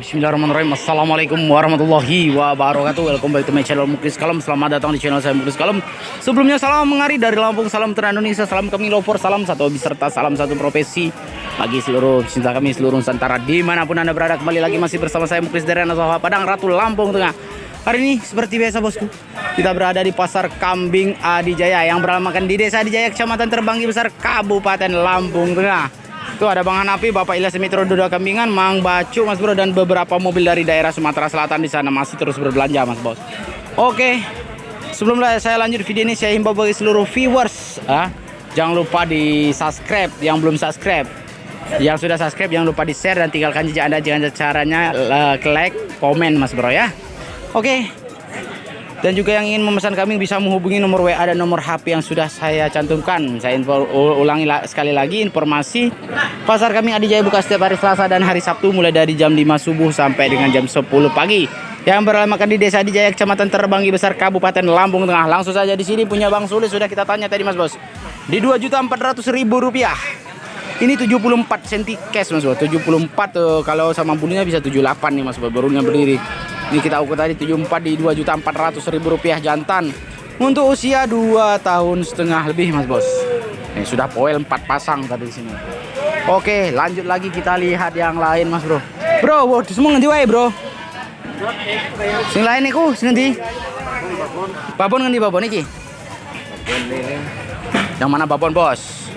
Bismillahirrahmanirrahim. Assalamualaikum warahmatullahi wabarakatuh. Welcome back to my channel Muklis Kalem. Selamat datang di channel saya Muklis Kalem. Sebelumnya salam mengari dari Lampung, salam Trans Indonesia, salam kami lover, salam satu hobi serta salam satu profesi bagi seluruh cinta kami seluruh Nusantara dimanapun anda berada. Kembali lagi masih bersama saya Muklis dari Nasawa Padang, Ratu Lampung Tengah. Hari ini seperti biasa bosku, kita berada di Pasar Kambing Adijaya yang beralamatkan di Desa Adijaya, Kecamatan Terbanggi Besar, Kabupaten Lampung Tengah. Tuh ada Bang Hanafi, Bapak Ilyas Mitro Duda Kambingan, Mang Bacu, Mas Bro, dan beberapa mobil dari daerah Sumatera Selatan di sana masih terus berbelanja, Mas Bos. Oke, sebelum saya lanjut video ini, saya himbau bagi seluruh viewers, jangan lupa di subscribe yang belum subscribe. Yang sudah subscribe jangan lupa di share dan tinggalkan jejak anda jangan caranya like, komen, Mas Bro ya. Oke. Dan juga yang ingin memesan kami bisa menghubungi nomor WA dan nomor HP yang sudah saya cantumkan. Saya ulangi sekali lagi informasi. Pasar Kambing Adijaya buka setiap hari Selasa dan hari Sabtu mulai dari jam 5 subuh sampai dengan jam 10 pagi. Yang beralamatkan di Desa Adijaya, Kecamatan Terbanggi Besar, Kabupaten Lampung Tengah. Langsung saja di sini punya Bang Sulis sudah kita tanya tadi Mas Bos. Di Rp2.400.000. Ini 74 cm cash Mas Bos. 74 kalau sama bulunya bisa 78 nih Mas Bos. Barunya berdiri. Ini kita ukur tadi 74 di Rp2.400.000 jantan. Untuk usia 2,5 tahun lebih Mas Bos. Ini sudah poel 4 pasang tadi di sini. Oke, lanjut lagi kita lihat yang lain Mas Bro. Bro, semua ngendi wae Bro? Sing lain niku sing ngendi? Babon ngendi babon iki? Yang mana babon Bos?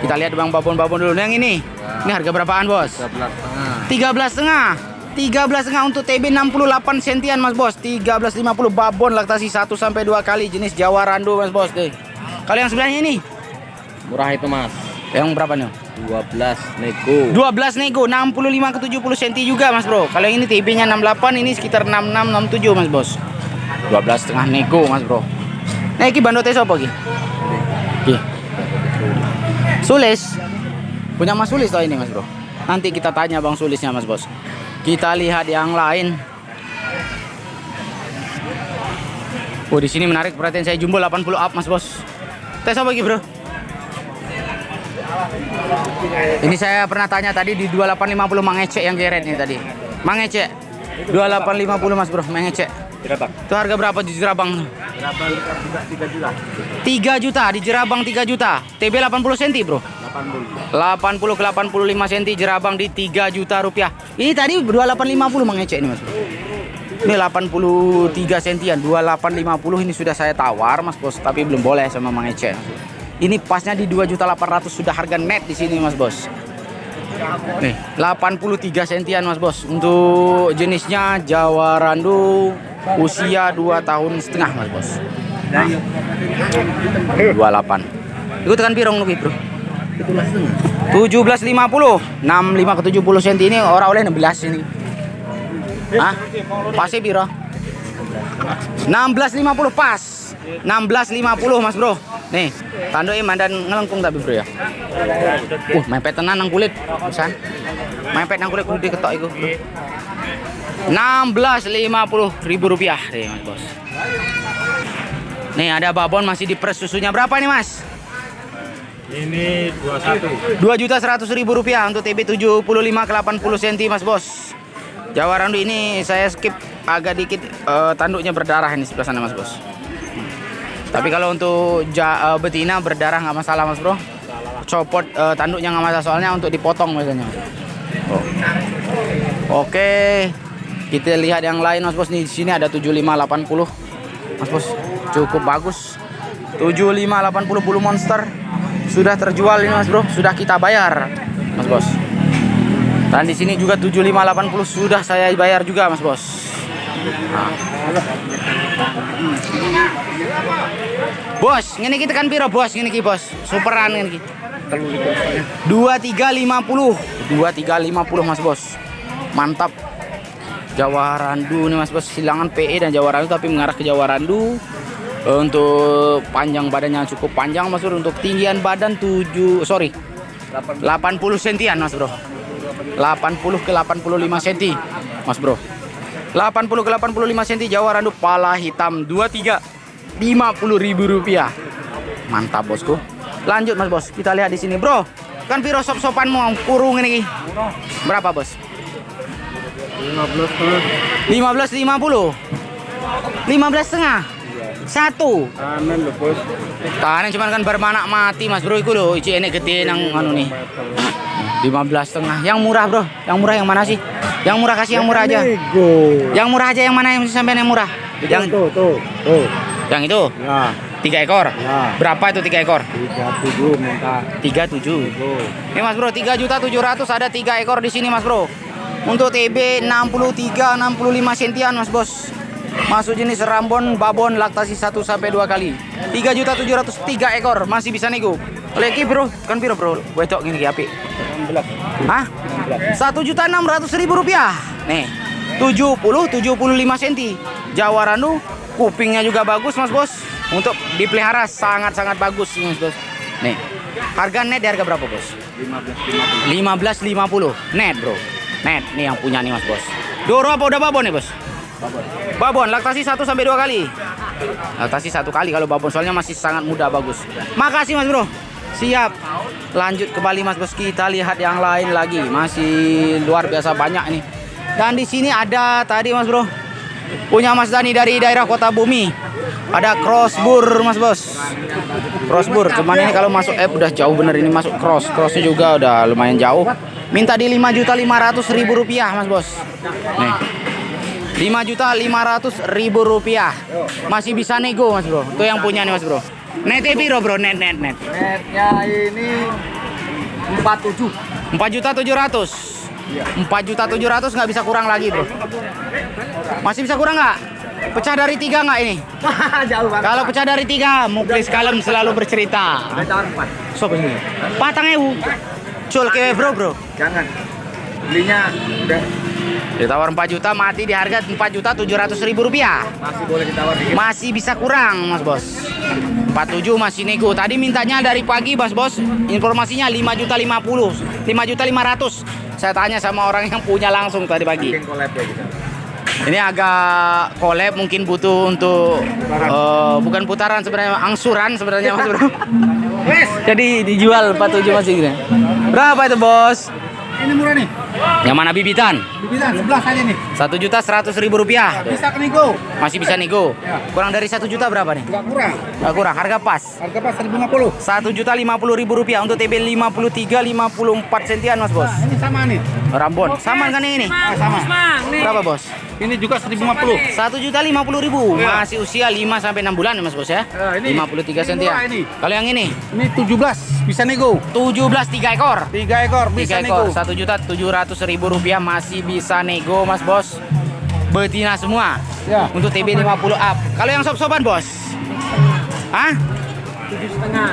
Kita lihat Bang babon-babon dulu. Yang ini. Ini harga berapaan Bos? 13,5. 13,5 untuk TB 68 sentian Mas Bos. 13,50 babon laktasi 1 sampai 2 kali jenis Jawa Randu Mas Bos deh. Kalau yang sebelahnya ini murah itu Mas. Yang berapa nih? 12 nego. 12 nego 65 ke 70 cm juga Mas Bro. Kalau yang ini TB-nya 68, ini sekitar 66 67 Mas Bos. 12,5 nego Mas Bro. Nah iki bandote sapa iki? Iki. Sulis. Punya Mas Sulis toh ini Mas Bro. Nanti kita tanya Bang Sulisnya Mas Bos. Kita lihat yang lain. Oh, di sini menarik perhatian saya, jumbo 80 up Mas Bos. Tes apa lagi Bro? Ini saya pernah tanya tadi di 2850 Mang Ece yang geret nih tadi. Mang Ece 2850 Mas Bro, Mang Ece. Itu harga berapa di Jerabang? 3 juta di Jerabang 3 juta. TB 80 cm Bro. 80 ke 85 cm Jerabang di 3 juta rupiah. Ini tadi 2850 Mang Ece ini Mas Bro. Ini 83 sentian 2850 ini sudah saya tawar Mas Bos, tapi belum boleh sama Mang Ece. Ini pasnya di 2.800.000 sudah harga net di sini Mas Bos. Nih 83 sentian Mas Bos. Untuk jenisnya Jawa Randu usia 2,5 tahun Mas Bos. 28. Ikut tekan pirong lebih Bro. 17,50 65 ke 70 cm ini orang oleh 16 ini. Hah? Pasnya piro? 16,50 pas. 16,50 Mas Bro. Nih, tanduknya mandan ngelengkung tapi Bro ya. Mepet tenan nang kulit. Pisan. Mepet nang kulit kudu diketok iku. 16.50.000 rupiah nih Mas Bos. Nih ada babon masih di pres susunya berapa nih Mas? Ini 21. 2.100.000 rupiah untuk TB 75 ke 80 cm Mas Bos. Jawa Randu ini saya skip agak dikit, tanduknya berdarah ini sebelah sana Mas Bos. Tapi kalau untuk betina berdarah nggak masalah Mas Bro. Copot tanduknya nggak masalah soalnya untuk dipotong biasanya. Oh. Oke. Kita lihat yang lain Mas Bos nih, di sini ada 7580 Mas Bos. Cukup bagus. 7580 bulu monster. Sudah terjual ini Mas Bro, sudah kita bayar Mas Bos. Dan di sini juga 7580 sudah saya bayar juga Mas Bos. Nah. Bos, ngene iki tekan piro Bos? Ngene iki Bos. Superan ngene iki. 2350. 2350 Mas Bos. Mantap. Jawa Randu nih Mas Bos, silangan PE dan Jawa Randu tapi mengarah ke Jawa Randu. Untuk panjang badannya cukup panjang Mas Bro. Untuk tinggian badan 80 sentian Mas Bro. 80 ke 85 cm Mas Bro. 80 ke 85 cm Jawa Randu pala hitam 23.50.000 rupiah. Mantap bosku. Lanjut Mas Bos, kita lihat di sini Bro. Kan piro sop-sopan mau kurung ini. Berapa Bos? 15.50. 15,5. Satu. Amin lho, Bos. Tahanan cuman kan bermanak mati Mas Bro iku lho, iki enek gede nang anu nih. 15,5. Yang murah, Bro. Yang murah yang mana sih? Yang murah kasih yang murah aja. Yang murah aja yang mana yang sampai yang murah? Yang tuh. Yang itu. Ya, 3 ekor. Ya. Berapa itu 3 ekor? 37 minta. 37. Ini Mas Bro, 3.700.000 ada 3 ekor di sini Mas Bro. Untuk TB 63 65 sentian Mas Bos. Masuk jenis rambon babon laktasi 1 sampai 2 kali. 3.700.000 3 ekor masih bisa nego. Lagi Bro, kan piro Bro? Wedok ngene iki apik. 16. Hah? 1.600.000 rupiah. Nih, 75 cm. Jawa Randu, kupingnya juga bagus Mas Bos. Untuk dipelihara sangat-sangat bagus Mas Bos. Nih, harga net di harga berapa Bos? 15.50 net Bro. Net, nih yang punya nih Mas Bos. Doro apa udah babon nih Bos? Babon, laktasi 1 sampai 2 kali. Laktasi 1 kali kalau babon, soalnya masih sangat muda bagus. Makasih Mas Bro. Siap. Lanjut kembali Mas Bos, kita lihat yang lain lagi. Masih luar biasa banyak ini. Dan di sini ada tadi Mas Bro, punya Mas Dani dari daerah Kota Bumi. Ada crossbur Mas Bos. Crossbur, cuman ini kalau masuk app udah jauh bener ini masuk crossnya juga udah lumayan jauh. Minta di 5.500.000 rupiah Mas Bos. Nih. 5.500.000 rupiah. Masih bisa nego Mas Bro. Itu yang punya nih Mas Bro. Net piro Bro? Net. Netnya ini 47. 4.700.000. 4.700.000 nggak bisa kurang lagi Bro. Masih bisa kurang nggak? Pecah dari 3 nggak ini? Jauh banget. Kalau pecah dari 3, Muklis Kalem selalu bercerita. Tawar 4. Sob ini. Patang ewu. Cul ke Bro. Jangan. Belinya udah Ditawar 4 juta, mati di harga 4.700.000 rupiah. masih boleh ditawar dikit. Masih bisa kurang Mas Bos. 47 masih nego. Tadi mintanya dari pagi Mas Bos. Informasinya 5.050.000, 5.500.000. Saya tanya sama orang yang punya langsung tadi pagi. Mungkin collab ya gitu. Ini agak collab, mungkin butuh untuk bukan putaran sebenarnya, angsuran sebenarnya Mas Bro. Jadi dijual 47 masih gini. Berapa itu Bos? Ini murah nih. Yang mana bibitan? Bibitan 11 aja nih. 1.100.000 rupiah. Bisa ke nego. Masih bisa nego. Ya. Kurang dari 1 juta berapa nih? Enggak kurang. Nggak kurang, harga pas. Harga pas 1.050. 1.050.000 rupiah untuk TB 53 54 sentian Mas Bos. Nah, ini sama nih. Rambon. Sama kan yang ini? Sama. Berapa Bos? Ini juga 1.050. 1.050.000. Masih usia 5 sampai 6 bulan ya Mas Bos ya. Ini 53 ini sentian. murah ini. Kalau yang ini? Ini 17 bisa nego. 17 3 ekor. 3 ekor bisa 3 ekor nego. 1.700.000 rupiah masih bisa nego Mas Bos. Betina semua. Ya. Untuk TB 50 up. Kalau yang sob-soban Bos? Hah?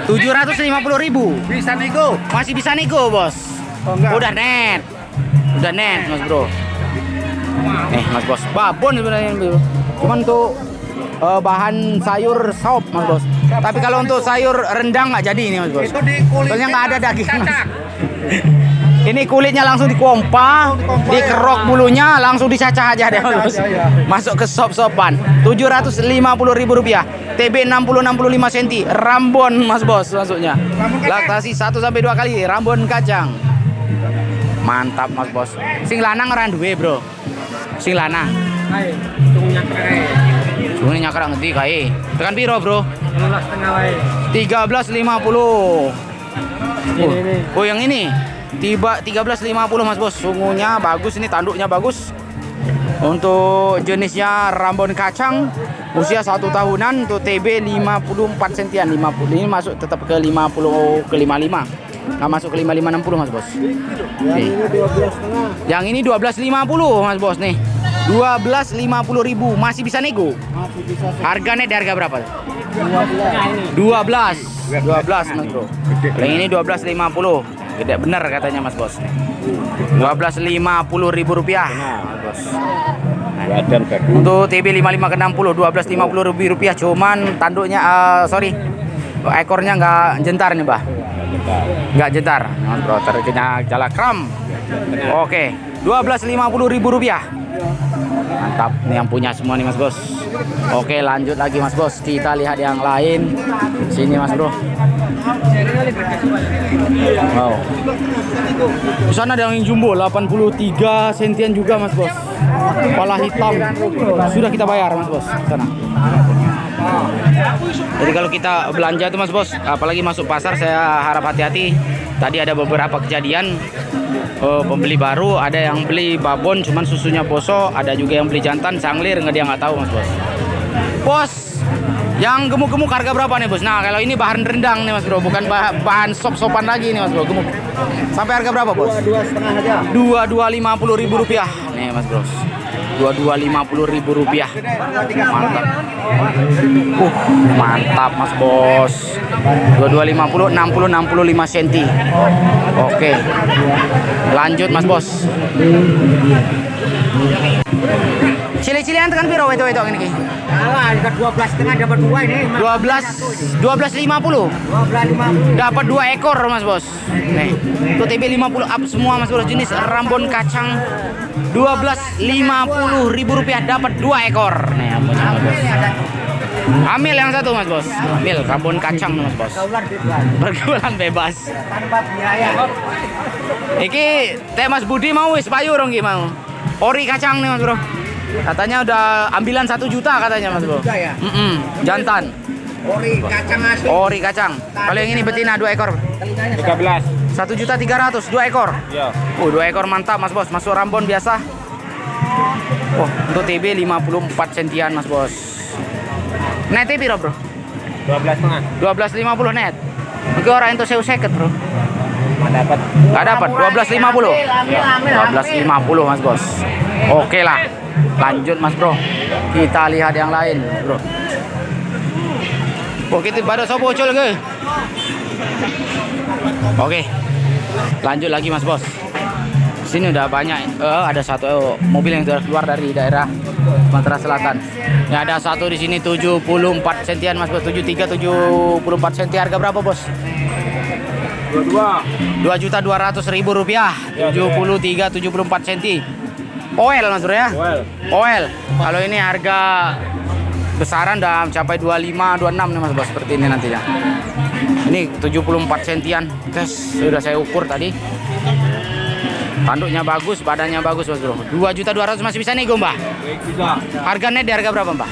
750.000. Bisa nego. Masih bisa nego Bos. Oh, enggak. Udah net Mas Bro. Mas Bos, babon sebenarnya Bro. Cuman untuk bahan sayur sop Mas Bos. Tapi kalau untuk sayur rendang nggak jadi ini Mas Bos. Itu di kulit. Soalnya nggak ada daging Mas. Ini kulitnya langsung dikompa, dikerok bulunya, langsung dicacah aja deh Mas Bos. Masuk ke sop-sopan. 750.000 rupiah. TB 60-65 cm. Rambon Mas Bos masuknya. Laktasi 1 sampai 2 kali. Rambon kacang. Mantap Mas Bos. Sing lanang ora duwe, Bro. Sing lanang. Hai, tunggunya kere. Tunggu nyakrak ngendi kae. Tekan piro, Bro? 12,5 wae. 13.50. Ini. Oh, yang ini. Tiba 13.50 Mas Bos. Sungguhnya bagus ini, tanduknya bagus. Untuk jenisnya rambon kacang, usia 1 tahunan, untuk TB 54 sentian. 50. Ini masuk tetap ke 50 ke 55. Nggak masuk ke 55-60 Mas Bos. Nih. Yang ini 12.50 Mas Bos nih. 12.50.000 masih bisa nego. Harganya di harga berapa? 12 Mas Bro. Yang ini 12.50. Gede bener katanya Mas Bos. 12.50.000 rupiah Mas Bos. Untuk TB 55 ke 60 12.50.000 rupiah. Cuman tanduknya ekornya nggak jentar nih Bah. Nggak jentar Mas Bro, terkena jala kram. Oke, 12.50.000 rupiah. Mantap, ini yang punya semua nih Mas Bos. Oke, lanjut lagi Mas Bos. Kita lihat yang lain. Sini Mas Bro. Wow. Di sana ada yang jumbo 83 sentian juga Mas Bos. Kepala hitam. Sudah kita bayar Mas Bos. Sana. Jadi kalau kita belanja tuh Mas Bos, apalagi masuk pasar, saya harap hati-hati. Tadi ada beberapa kejadian pembeli baru, ada yang beli babon cuman susunya bosok, ada juga yang beli jantan sanglir, dia nggak tahu Mas Bos. Bos, yang gemuk-gemuk harga berapa nih Bos? Nah kalau ini bahan rendang nih Mas Bro, bukan bahan sop-sopan lagi nih Mas Bro, gemuk. Sampai harga berapa Bos? 2,5 aja. 22.50 ribu rupiah nih Mas Bros. 22.50 ribu rupiah. Mantap. Mantap Mas Bos. 22.50 60-65 cm. Oke. Lanjut Mas Bos. Cili-cilian tekan piro itu ini? Alah, 12,5 dapat 2 ini. 12.50. 12,50. Dapat 2 ekor Mas Bos. Nih, itu TB 50 up semua Mas Bos, jenis rambon kacang. 12.50 ribu rupiah dapat 2 ekor. Nih, punya Mas Bos. Ambil yang satu Mas Bos. Ambil rambon kacang Mas Bos. Pergaulan bebas. Tanpa biaya. Iki teh Mas Budi mau wis payu rong mau. Ori kacang nih Mas Bro. Katanya udah ambilan 1 juta katanya Mas Bro. Ya? Jantan. Ori kacang asli. Ori kacang. Kalau yang ini betina 2 ekor. 13. 1.300.000 2 ekor. Ya. 2 ekor mantap Mas Bos. Masuk rambon biasa. Untuk TB 54 sentian Mas Bos. Net piro Bro? 12,5. 12.50 net. Mungkin orang itu sewu seket Bro. Dapat. Gak dapat 12.50. 12.50 Mas Bos. Oke lah. Lanjut Mas Bro. Kita lihat yang lain Bro. Kita pada sopo ucul ke? Oke. Lanjut lagi Mas Bos. Sini udah banyak. Ada satu mobil yang sudah keluar dari daerah Sumatera Selatan. Ya, ada satu di sini 74 sentian Mas Bos. 73 74 senti. Harga berapa Bos? 2.200.000 rupiah. 73 74 senti. Oil Mas Bro ya? Oil. Kalau ini harga besaran udah mencapai 25 26 nih Mas Bos, seperti ini nantinya. Ini 74 sentian. Guys, sudah saya ukur tadi. Tanduknya bagus, badannya bagus Mas Bro. 2.200.000 masih bisa nih Mbah. Bisa. Harga net di harga berapa Mbah?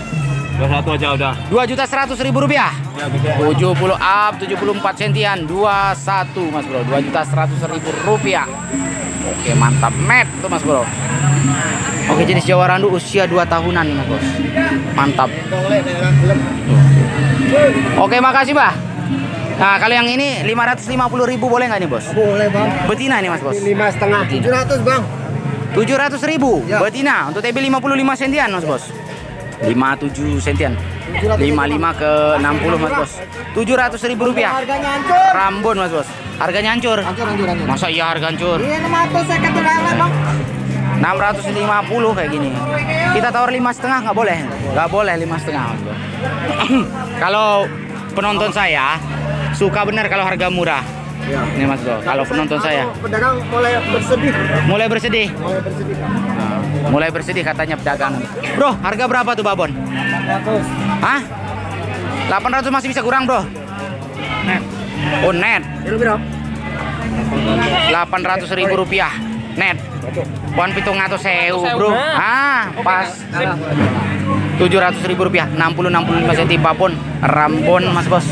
21 aja udah. 2.100.000 rupiah. Ya, bisa. 70 up 74 sentian 21 Mas Bro. 2.100.000 rupiah. Oke, mantap net tuh Mas Bro. Oke, jenis Jawa Randu usia 2 tahunan nih Mas Bos. Mantap. Oke, makasih Mbah. Nah, kalau yang ini 550.000 boleh nggak nih Bos? Boleh Bang. Betina ini Mas Bos. 5,5. 700 Bang. 700.000 Ya. betina untuk TB 55 sentian Mas Bos. 57 sentian. 55 ke 60 Mas Bos. 700.000 rupiah. Harganya hancur. Rambon Mas Bos. Harganya hancur. Hancur. Masa iya harga hancur? Iya 600 saya kata Bang. 650 kayak gini. Kita tawar 5,5 nggak boleh? Nggak boleh 5,5 Mas Bro. Kalau penonton saya suka benar kalau harga murah. Ya. Ini Mas Bro, kalau penonton saya Pedagang mulai bersedih. mulai bersedih. Mulai bersedih. Nah, mulai bersedih katanya pedagang. Bro, harga berapa tuh babon? 400. Hah? 800 masih bisa kurang Bro? Net. Oh net. Itu berapa? 800.000 rupiah net. Pon 700.000 Bro. Ah, pas. 700.000 rupiah. 60-65 cm babon rambon Mas Bos.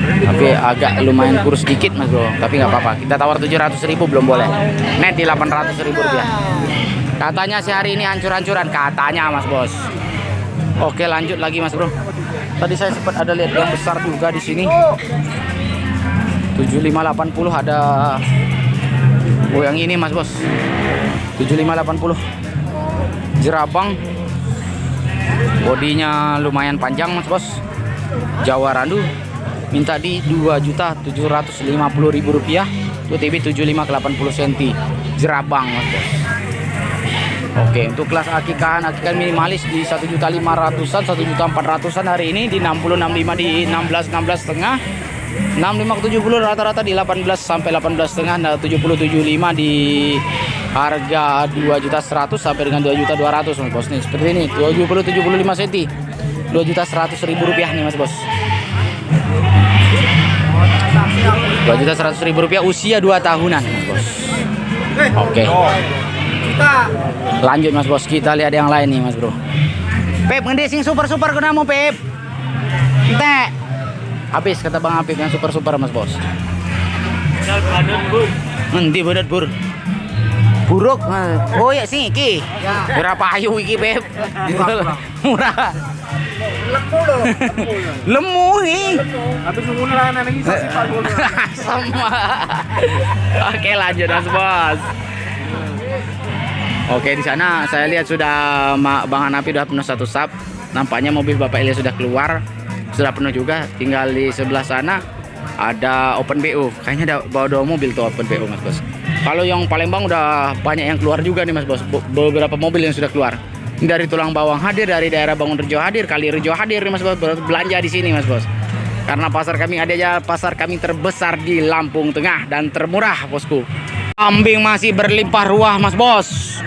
Tapi agak lumayan kurus dikit Mas Bro. Tapi nggak apa-apa. Kita tawar 700.000 belum boleh. Net di 800.000 rupiah. Katanya sehari ini hancur-hancuran katanya Mas Bos. Oke, lanjut lagi Mas Bro. Tadi saya sempat ada lihat yang besar juga di sini. 7580 ada. Oh, yang ini Mas Bos. 7580. Jerabang. Bodinya lumayan panjang Mas Bos. Jawa Randu. Minta di 2.750.000 rupiah. Itu TB 75 ke 80 cm. Jerabang Mas Bos. Oke, untuk kelas akikahan minimalis di 1.500-an, 1.400-an hari ini di 60 65 di 16 setengah. 65 ke 70 rata-rata di 18 sampai 18 setengah. Nah, 70 75 di Harga 2.100.000 sampai dengan 2.200.000 Mas Bos nih. Seperti ini 75 cm. 2.100.000 rupiah nih Mas Bos. 2.100.000 rupiah usia 2 tahunan Mas Bos. Oke. Lanjut Mas Bos, kita lihat yang lain nih Mas Bro. Pep ngedesing super kena mau Pep. Teh. Habis kata Bang Apip yang super Mas Bos. Nanti badat bur. Buruk. Oh ya sih iki. Berapa ayu iki Pep? Murah. Lemu nih. Habis menggunakan anak ini Sama. Oke lanjut Mas Bos. Oke di sana saya lihat sudah Bang Hanapi sudah penuh 1 sub. Nampaknya mobil Bapak Ilya sudah keluar, sudah penuh juga. Tinggal di sebelah sana ada Open BO. Kayaknya ada bawa 2 mobil tuh Open BO Mas Bos. Kalau yang Palembang udah banyak yang keluar juga nih Mas Bos. Beberapa mobil yang sudah keluar. Dari Tulang Bawang hadir, dari daerah Bangunrejo hadir, Kalirejo hadir nih Mas Bos, belanja di sini Mas Bos. Karena pasar kami ada aja pasar kami terbesar di Lampung Tengah dan termurah bosku. Kambing masih berlimpah ruah Mas Bos.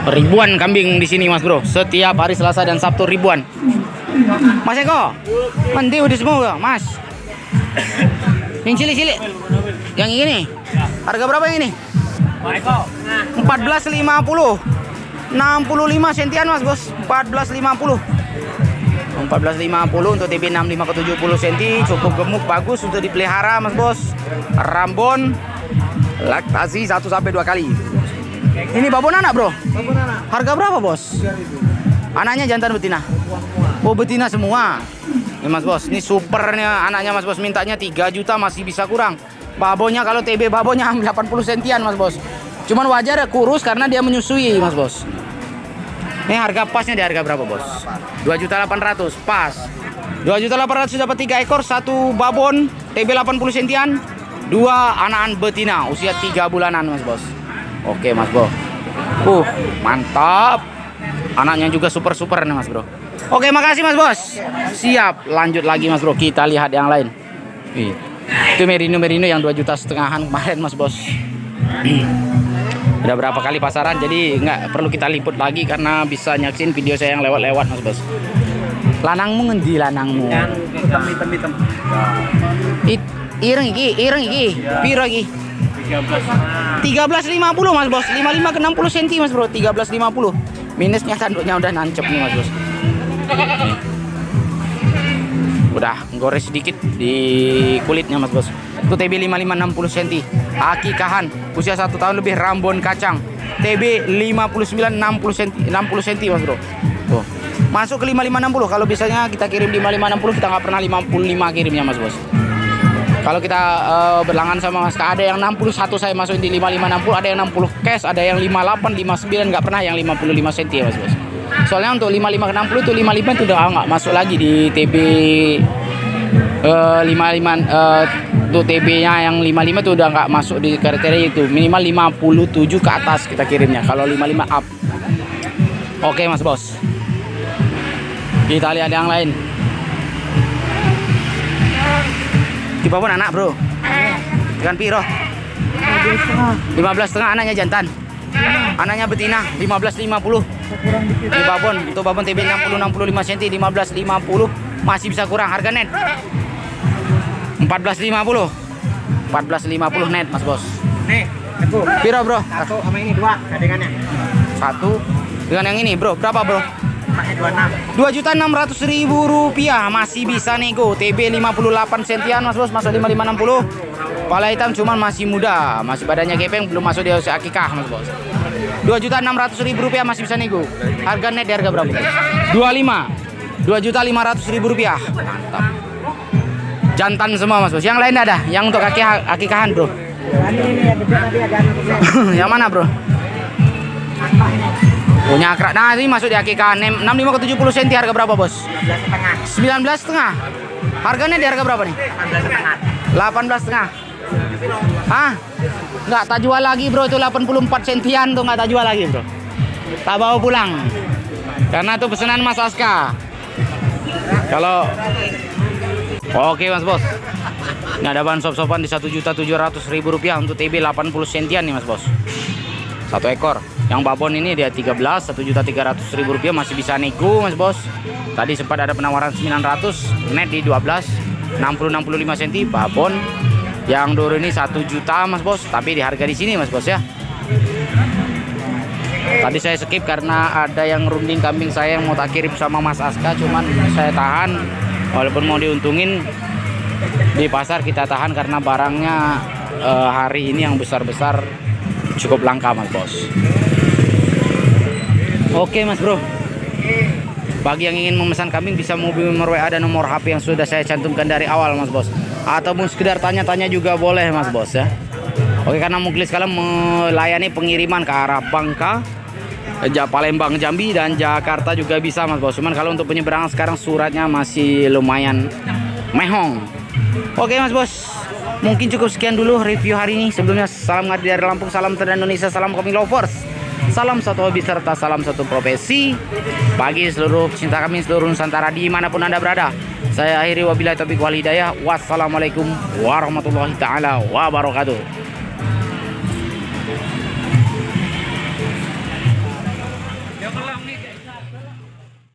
Ribuan kambing di sini Mas Bro. Setiap hari Selasa dan Sabtu ribuan. Mas Eko, mandi udah semua Mas. Yang cilik-cilik. Yang ini. Harga berapa yang ini? 14.50. 65 sentian Mas Bos. 14.50. 14.50 untuk TB 65 ke 70 cm, cukup gemuk, bagus untuk dipelihara Mas Bos. Rambon laktasi 1 sampai 2 kali. Ini babon anak, Bro. Babon anak. Harga berapa, Bos? 3.000. Anaknya jantan betina. Oh, betina semua. Ini Mas Bos, ini supernya anaknya Mas Bos, mintanya 3 juta masih bisa kurang. Babonnya kalau TB babonnya 80 sentian Mas Bos. Cuman wajar ya kurus karena dia menyusui Mas Bos. Ini harga pasnya di harga berapa Bos? 2.800.000 pas. 2.800.000 dapat 3 ekor, 1 babon TB 80 sentian, 2 anakan betina usia 3 bulanan Mas Bos. Oke Mas Bro. Mantap. Anaknya juga super nih Mas Bro. Oke, makasih Mas Bos. Siap, lanjut lagi Mas Bro. Kita lihat yang lain. Itu merino yang 2,5 juta kemarin Mas Bos. Udah berapa kali pasaran, jadi nggak perlu kita liput lagi karena bisa nyaksin video saya yang lewat Mas Bos. Lanangmu ngendi lanangmu? Yang hitam. Ireng iki. Piro iki? 13.50 Mas Bos. 55 ke 60 cm Mas Bro. 13.50. Minusnya tanduknya udah nancep nih Mas Bos. Udah gores sedikit di kulitnya Mas Bos. Itu TB 55 60 cm. Akikahan usia 1 tahun lebih, rambon kacang. TB 59 60 cm Mas Bro. Tuh. Masuk ke 5560. Kalau biasanya kita kirim di 5560, kita nggak pernah 55 kirimnya Mas Bos. Kalau kita berlangan sama Mas, ada yang 61 saya masukin di 5560, ada yang 60 cash, ada yang 58, 59 nggak pernah yang 55 cm ya Mas Bos. Soalnya untuk 55 ke 60 itu 55 itu udah nggak masuk lagi di TB 55 untuk TB-nya yang 55 itu udah nggak masuk di kriteria itu. Minimal 57 ke atas kita kirimnya kalau 55 up. Oke Mas Bos. Kita lihat yang lain. Di babon anak Bro. Dengan piro? 15,5 anaknya jantan. Anaknya betina 15.50. Di babon, untuk babon TB 65 cm 15.50 masih bisa kurang, harga net 14.50 net Mas Bos. Nih, aku. Piro Bro? 1 sama ini 2 gandengannya. 1 dengan yang ini Bro, berapa Bro? Maknya 26. 2.600.000 rupiah, masih bisa nego. TB 58 sentian Mas Bos, masuk 5560. Kepala hitam cuman masih muda, masih badannya gepeng, belum masuk di usia akikah Mas Bos. 2.600.000 rupiah masih bisa nego. Harga net di harga berapa? 25. 2.500.000 rupiah. Mantap. Jantan semua Mas Bos. Yang lain ada, yang untuk akikahan Bro. Ini ya gede tadi ada Yang mana Bro? Punya akrak. Nah, ini masuk di akikah 65 ke 70 cm, harga berapa Bos? 19,5. Harganya di harga berapa nih? 18,5. Hah? Nggak tak jual lagi Bro, itu 84 sentian tuh, nggak tak jual lagi Bro. Tak bawa pulang. Karena itu pesanan Mas Aska. Kalau oke Mas Bos. Ini ada bahan sop-sopan di 1.700.000 rupiah untuk TB 80 sentian nih Mas Bos. 1 ekor. Yang babon ini dia 13, 1.300.000 rupiah, masih bisa nego Mas Bos. Tadi sempat ada penawaran 900, net di 12, 60-65 cm babon. Yang doro ini 1 juta Mas Bos, tapi di harga di sini Mas Bos ya. Tadi saya skip karena ada yang runding kambing saya yang mau tak kirim sama Mas Aska, cuman saya tahan walaupun mau diuntungin. Di pasar kita tahan karena barangnya hari ini yang besar-besar cukup langka Mas Bos. Oke Mas Bro, bagi yang ingin memesan kambing bisa menghubungi nomor WA dan nomor HP yang sudah saya cantumkan dari awal Mas Bos, ataupun sekedar tanya-tanya juga boleh Mas Bos ya. Oke, karena Muklis Kalem melayani pengiriman ke arah Bangka, Palembang, Jambi, dan Jakarta juga bisa Mas Bos. Cuman kalau untuk penyeberangan sekarang suratnya masih lumayan mehong. Oke Mas Bos, mungkin cukup sekian dulu review hari ini. Sebelumnya salam ngari dari Lampung, salam Ternak Indonesia, salam kambing lovers, salam satu hobi serta salam satu profesi bagi seluruh pecinta kambing seluruh Nusantara dimanapun Anda berada. Saya akhiri wabillahi taufiq wal hidayah. Wassalamualaikum warahmatullahi taala wabarakatuh.